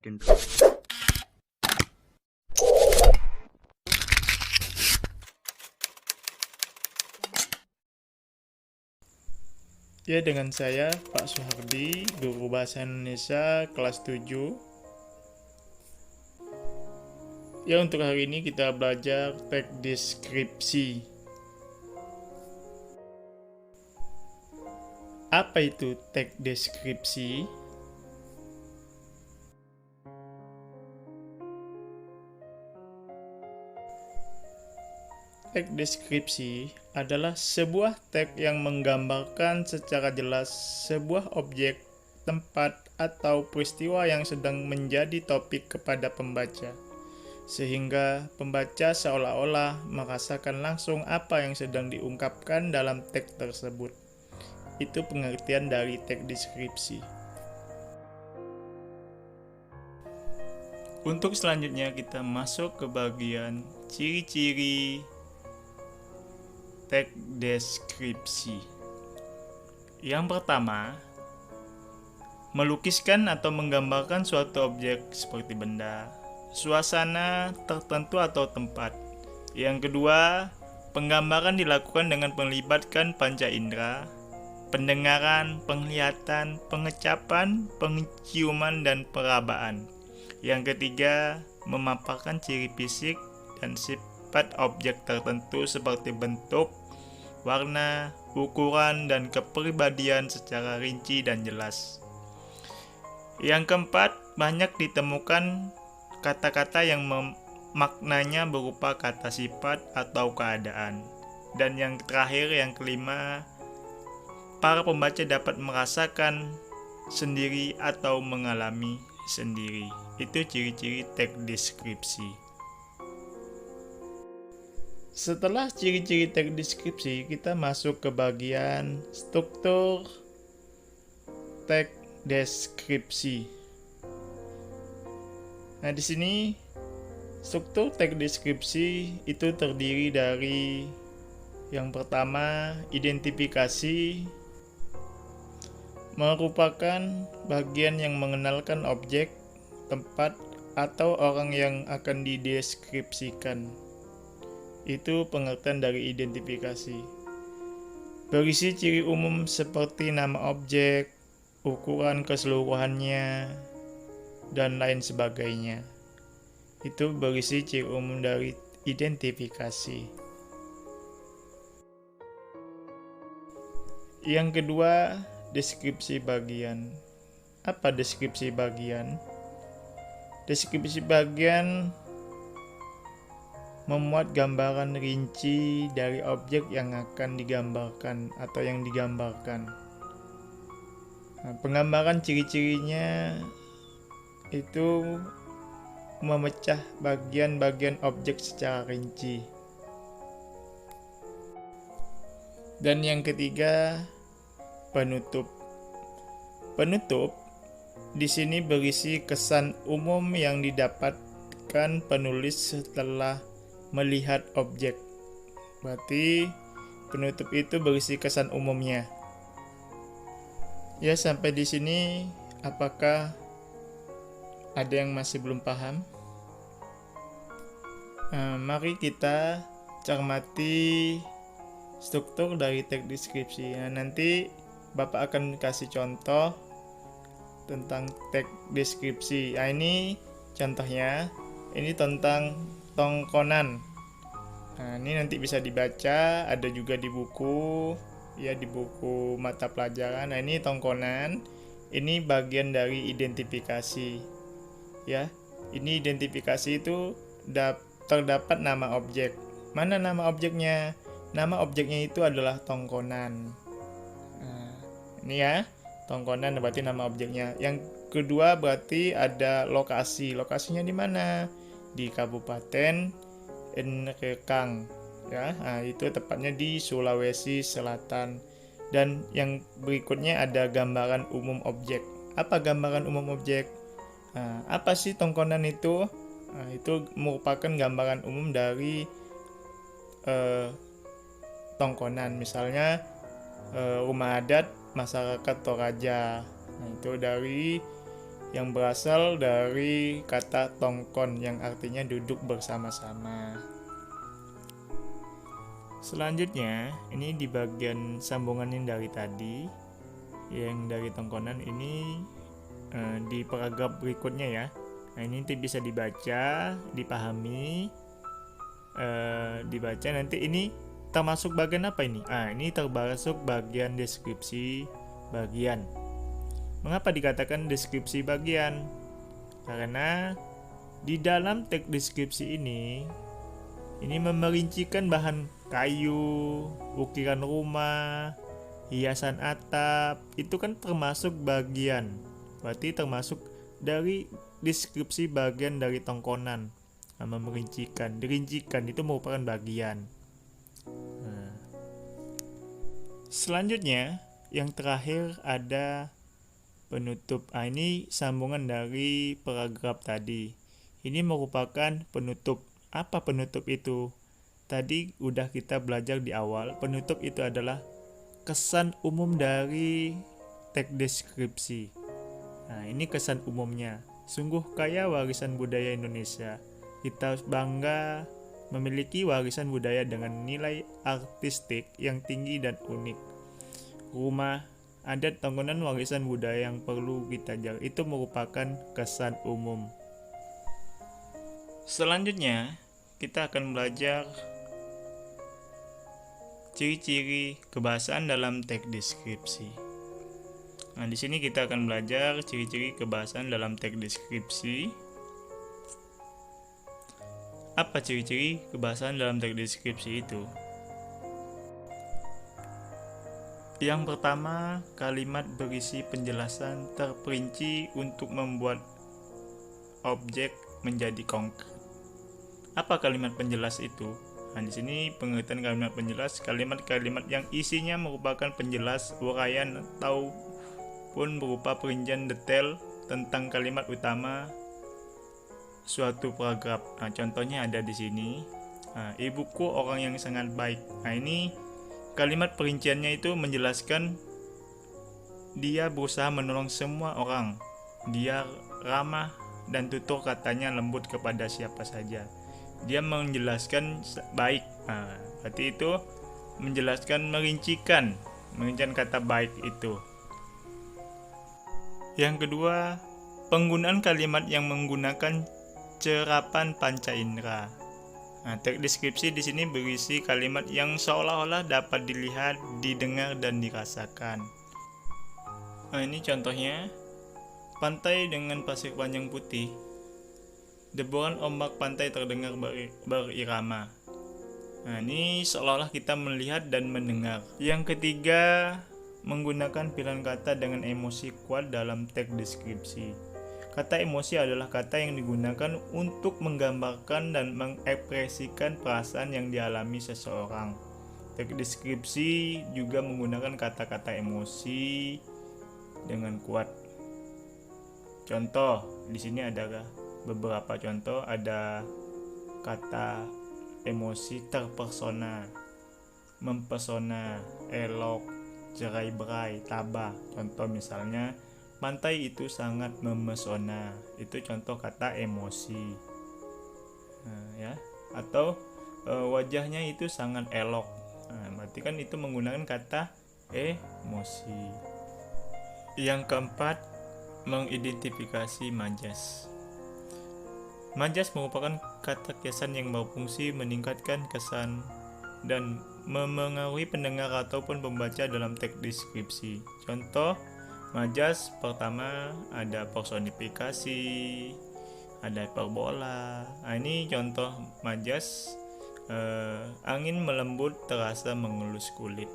Intro. Ya, dengan saya Pak Suhardi, Guru Bahasa Indonesia kelas 7. Ya, untuk hari ini kita belajar teks deskripsi. Apa itu teks deskripsi? Teks deskripsi adalah sebuah teks yang menggambarkan secara jelas sebuah objek, tempat, atau peristiwa yang sedang menjadi topik kepada pembaca, sehingga pembaca seolah-olah merasakan langsung apa yang sedang diungkapkan dalam teks tersebut. Itu pengertian dari teks deskripsi. Untuk selanjutnya kita masuk ke bagian ciri-ciri teks deskripsi. Yang pertama, melukiskan atau menggambarkan suatu objek seperti benda, suasana tertentu atau tempat. Yang kedua, penggambaran dilakukan dengan melibatkan panca indera, pendengaran, penglihatan, pengecapan, penciuman, dan perabaan. Yang ketiga, memaparkan ciri fisik dan sifat objek tertentu seperti bentuk, warna, ukuran, dan kepribadian secara rinci dan jelas. Yang keempat, banyak ditemukan kata-kata yang maknanya berupa kata sifat atau keadaan. Dan yang terakhir, yang kelima, para pembaca dapat merasakan sendiri atau mengalami sendiri. Itu ciri-ciri teks deskripsi. Setelah ciri-ciri teks deskripsi, kita masuk ke bagian struktur teks deskripsi. Nah, di sini struktur teks deskripsi itu terdiri dari yang pertama, identifikasi, merupakan bagian yang mengenalkan objek, tempat, atau orang yang akan dideskripsikan. Itu pengertian dari identifikasi. Berisi ciri umum seperti nama objek, ukuran keseluruhannya, dan lain sebagainya. Itu berisi ciri umum dari identifikasi. Yang kedua, deskripsi bagian. Apa deskripsi bagian? Deskripsi bagian memuat gambaran rinci dari objek yang akan digambarkan atau yang digambarkan. Nah, penggambaran ciri-cirinya itu memecah bagian-bagian objek secara rinci. Dan yang ketiga, penutup. Penutup di sini berisi kesan umum yang didapatkan penulis setelah melihat objek. Berarti penutup itu berisi kesan umumnya. Ya, sampai di sini apakah ada yang masih belum paham? Mari kita cermati struktur dari teks deskripsi. Nanti Bapak akan kasih contoh tentang teks deskripsi. Ini contohnya. Ini tentang tongkonan. Nah, ini nanti bisa dibaca, ada juga di buku, ya, di buku mata pelajaran. Nah, ini tongkonan. Ini bagian dari identifikasi. Ya, ini identifikasi itu terdapat nama objek. Mana nama objeknya? Nama objeknya itu adalah tongkonan. Nah, ini ya, tongkonan berarti nama objeknya. Yang kedua berarti ada lokasi. Lokasinya di mana? Di Kabupaten Nrekang. Ya, nah, itu tepatnya di Sulawesi Selatan. Dan yang berikutnya ada gambaran umum objek. Apa gambaran umum objek? Nah, apa sih tongkonan itu? Nah, itu merupakan gambaran umum dari tongkonan. Misalnya rumah adat masyarakat Toraja. Nah, itu dari yang berasal dari kata tongkon yang artinya duduk bersama-sama. Selanjutnya, ini di bagian sambungan yang dari tadi, yang dari tongkonan ini di paragraf berikutnya ya. Nah, ini nanti bisa dibaca, dipahami, dibaca. Nanti ini termasuk bagian apa ini? Ini termasuk bagian deskripsi bagian. Mengapa dikatakan deskripsi bagian? Karena di dalam teks deskripsi ini memerincikan bahan kayu, ukiran rumah, hiasan atap, itu kan termasuk bagian. Berarti termasuk dari deskripsi bagian dari tongkonan. Memerincikan, dirincikan itu merupakan bagian. Selanjutnya, yang terakhir ada penutup. Ini sambungan dari paragraf tadi. Ini merupakan penutup. Apa penutup itu? Tadi udah kita belajar di awal, penutup itu adalah kesan umum dari teks deskripsi. Nah, ini kesan umumnya. Sungguh kaya warisan budaya Indonesia. Kita bangga memiliki warisan budaya dengan nilai artistik yang tinggi dan unik. Rumah, adat, tongkonan warisan budaya yang perlu kita jaga. Itu merupakan kesan umum. Selanjutnya, kita akan belajar ciri-ciri kebahasaan dalam teks deskripsi. Nah, di sini kita akan belajar ciri-ciri kebahasaan dalam teks deskripsi. Apa ciri-ciri kebahasaan dalam teks deskripsi itu? Yang pertama, kalimat berisi penjelasan terperinci untuk membuat objek menjadi konkret. Apa kalimat penjelas itu? Nah, di sini pengertian kalimat penjelas, kalimat-kalimat yang isinya merupakan penjelas, uraian ataupun berupa perincian detail tentang kalimat utama suatu paragraf. Nah, contohnya ada di sini. Nah, ibuku orang yang sangat baik. Nah, ini kalimat perinciannya itu menjelaskan dia berusaha menolong semua orang. Dia ramah dan tutur katanya lembut kepada siapa saja. Dia menjelaskan baik. Nah, berarti itu menjelaskan merincikan kata baik itu. Yang kedua, penggunaan kalimat yang menggunakan cerapan panca indera. Nah, teks deskripsi di sini berisi kalimat yang seolah-olah dapat dilihat, didengar, dan dirasakan. Nah, ini contohnya. Pantai dengan pasir panjang putih. Deburan ombak pantai terdengar berirama. Nah, ini seolah-olah kita melihat dan mendengar. Yang ketiga, menggunakan pilihan kata dengan emosi kuat dalam teks deskripsi. Kata emosi adalah kata yang digunakan untuk menggambarkan dan mengekspresikan perasaan yang dialami seseorang. Teks deskripsi juga menggunakan kata-kata emosi dengan kuat. Contoh, di sini ada beberapa contoh, ada kata emosi terpersona, mempesona, elok, cerai-berai, tabah. Contoh misalnya, pantai itu sangat memesona. Itu contoh kata emosi. Nah, ya. Atau wajahnya itu sangat elok. Nah, berarti kan itu menggunakan kata emosi. Yang keempat, mengidentifikasi majas. Majas merupakan kata kesan yang berfungsi meningkatkan kesan dan memengaruhi pendengar ataupun pembaca dalam teks deskripsi. Contoh majas pertama ada personifikasi, ada hiperbola. Nah, ini contoh majas. Angin melembut terasa mengelus kulit.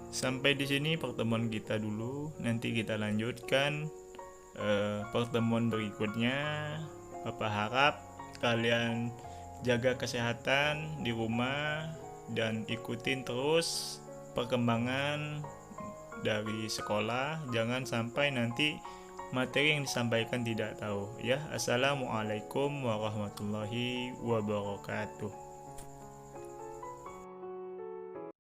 Sampai di sini pertemuan kita dulu. Nanti kita lanjutkan pertemuan berikutnya. Bapak harap kalian jaga kesehatan di rumah dan ikutin terus perkembangan dari sekolah. Jangan sampai nanti materi yang disampaikan tidak tahu ya. Assalamualaikum warahmatullahi wabarakatuh.